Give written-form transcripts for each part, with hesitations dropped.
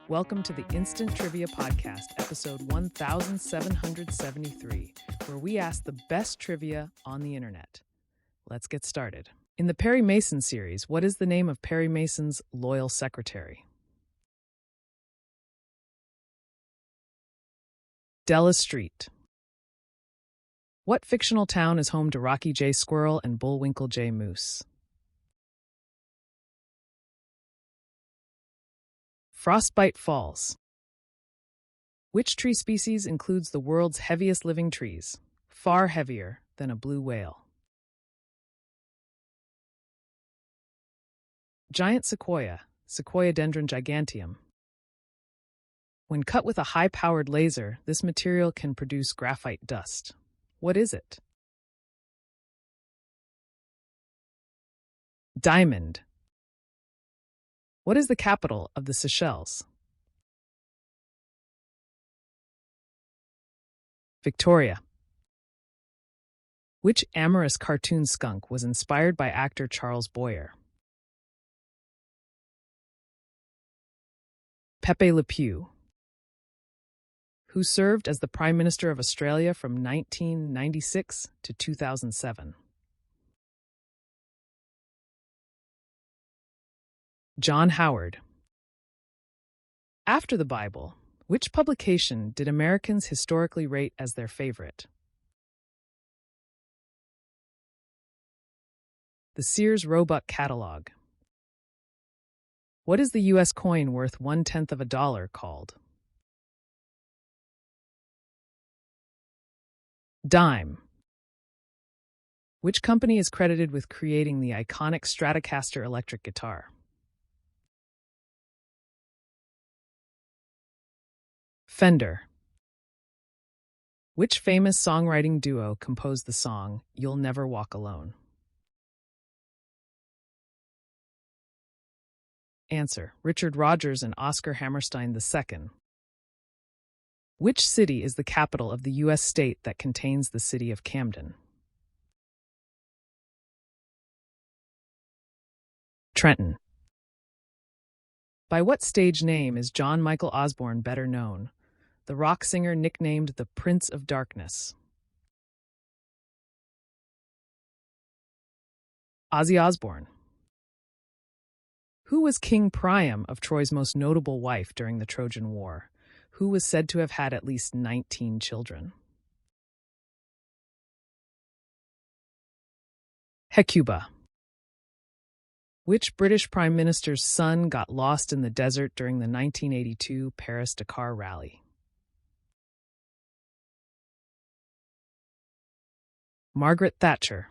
Welcome to the Instant Trivia Podcast, episode 1773, where we ask the best trivia on the internet. Let's get started. In the Perry Mason series, what is the name of Perry Mason's loyal secretary? Della Street. What fictional town is home to Rocky J. Squirrel and Bullwinkle J. Moose? Frostbite Falls. Which tree species includes the world's heaviest living trees, far heavier than a blue whale? Giant sequoia, Sequoiadendron giganteum. When cut with a high-powered laser, this material can produce graphite dust. What is it? Diamond. What is the capital of the Seychelles? Victoria. Which amorous cartoon skunk was inspired by actor Charles Boyer? Pepe Le Pew. Who served as the Prime Minister of Australia from 1996 to 2007? John Howard. After the Bible, which publication did Americans historically rate as their favorite? The Sears Roebuck Catalog. What is the U.S. coin worth 1/10 of a dollar called? Dime. Which company is credited with creating the iconic Stratocaster electric guitar? Fender. Which famous songwriting duo composed the song You'll Never Walk Alone? Answer: Richard Rodgers and Oscar Hammerstein II. Which city is the capital of the U.S. state that contains the city of Camden? Trenton. By what stage name is John Michael Osborne better known, the rock singer nicknamed the Prince of Darkness? Ozzy Osbourne. Who was King Priam of Troy's most notable wife during the Trojan War, who was said to have had at least 19 children? Hecuba. Which British Prime Minister's son got lost in the desert during the 1982 Paris-Dakar rally? Margaret Thatcher.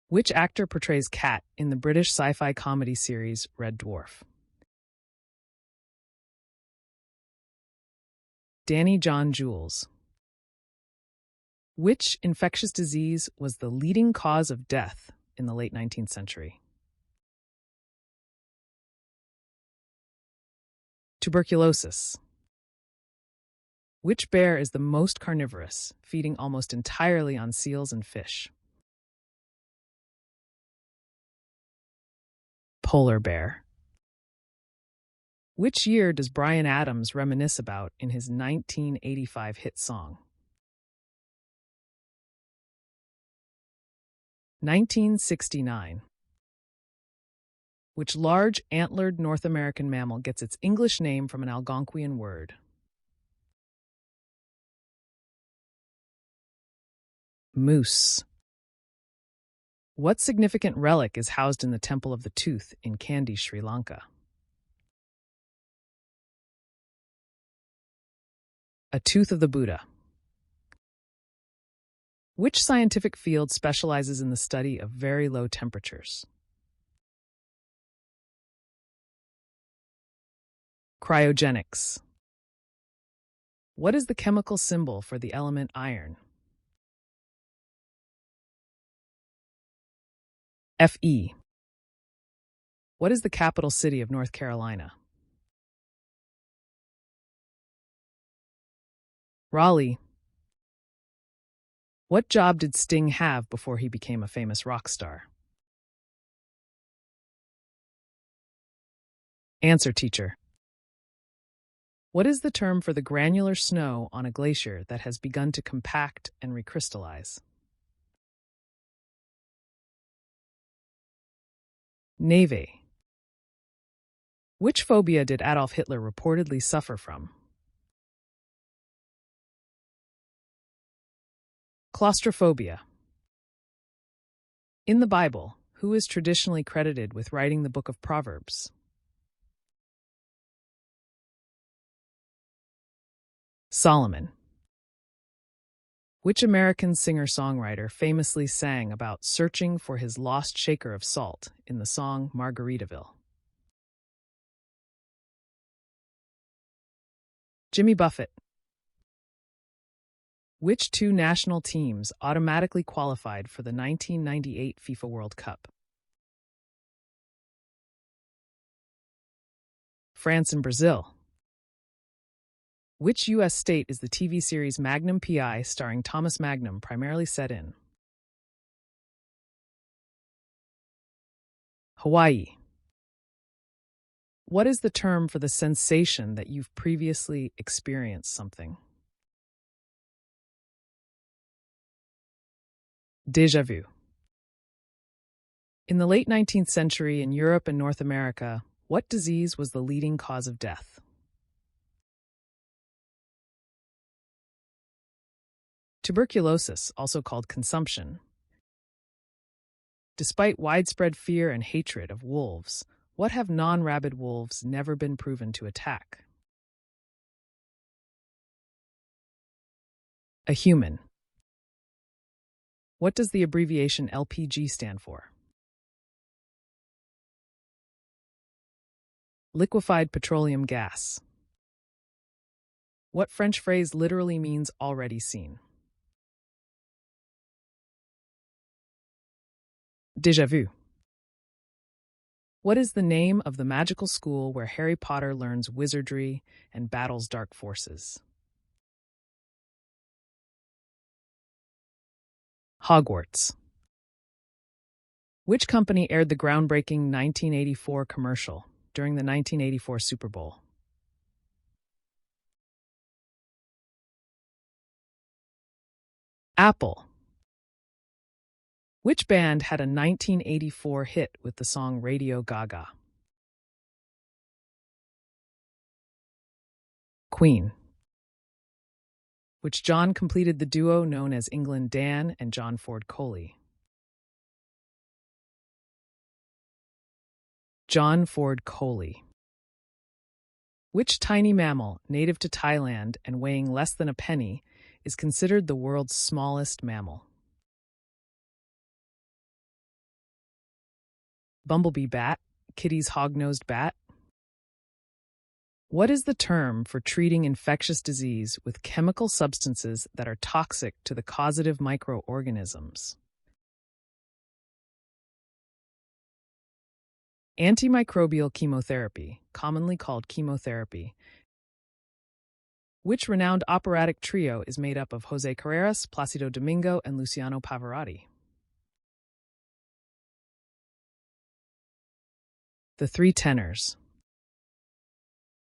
Which actor portrays Kat in the British sci-fi comedy series Red Dwarf? Danny John Jules. Which infectious disease was the leading cause of death in the late 19th century? Tuberculosis. Which bear is the most carnivorous, feeding almost entirely on seals and fish? Polar bear. Which year does Bryan Adams reminisce about in his 1985 hit song? 1969. Which large antlered North American mammal gets its English name from an Algonquian word? Moose. What significant relic is housed in the Temple of the Tooth in Kandy, Sri Lanka? A tooth of the Buddha. Which scientific field specializes in the study of very low temperatures? Cryogenics. What is the chemical symbol for the element iron? Fe. What is the capital city of North Carolina? Raleigh. What job did Sting have before he became a famous rock star? Answer, teacher. What is the term for the granular snow on a glacier that has begun to compact and recrystallize? Neve. Which phobia did Adolf Hitler reportedly suffer from? Claustrophobia. In the Bible, who is traditionally credited with writing the Book of Proverbs? Solomon. Which American singer-songwriter famously sang about searching for his lost shaker of salt in the song Margaritaville? Jimmy Buffett. Which two national teams automatically qualified for the 1998 FIFA World Cup? France and Brazil. Which U.S. state is the TV series Magnum P.I. starring Thomas Magnum primarily set in? Hawaii. What is the term for the sensation that you've previously experienced something? Déjà vu. In the late 19th century in Europe and North America, what disease was the leading cause of death? Tuberculosis, also called consumption. Despite widespread fear and hatred of wolves, what have non-rabid wolves never been proven to attack? A human. What does the abbreviation LPG stand for? Liquefied petroleum gas. What French phrase literally means already seen? Déjà vu. What is the name of the magical school where Harry Potter learns wizardry and battles dark forces? Hogwarts. Which company aired the groundbreaking 1984 commercial during the 1984 Super Bowl? Apple. Which band had a 1984 hit with the song Radio Gaga? Queen. Which John completed the duo known as England Dan and John Ford Coley? John Ford Coley. Which tiny mammal, native to Thailand and weighing less than a penny, is considered the world's smallest mammal? Bumblebee bat, Kitty's hog-nosed bat. What is the term for treating infectious disease with chemical substances that are toxic to the causative microorganisms? Antimicrobial chemotherapy, commonly called chemotherapy. Which renowned operatic trio is made up of Jose Carreras, Placido Domingo, and Luciano Pavarotti? The Three Tenors.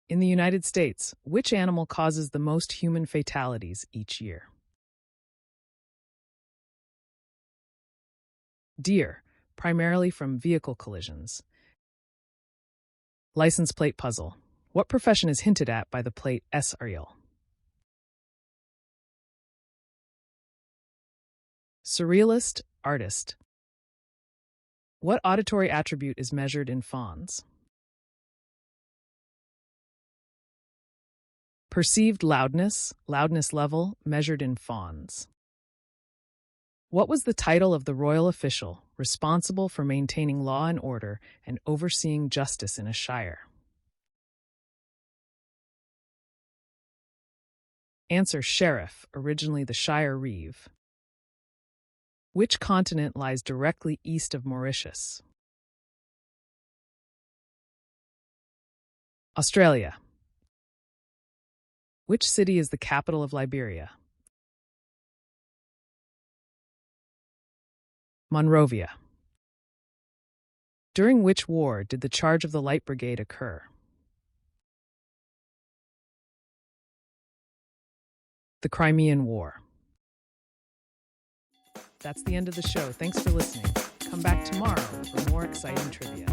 In the United States, which animal causes the most human fatalities each year? Deer, primarily from vehicle collisions. License plate puzzle. What profession is hinted at by the plate S. Ariel? Surrealist, artist. What auditory attribute is measured in fawns? Perceived loudness, loudness level, measured in fawns. What was the title of the royal official responsible for maintaining law and order and overseeing justice in a shire? Answer: sheriff, originally the shire reeve. Which continent lies directly east of Mauritius? Australia. Which city is the capital of Liberia? Monrovia. During which war did the Charge of the Light Brigade occur? The Crimean War. That's the end of the show. Thanks for listening. Come back tomorrow for more exciting trivia.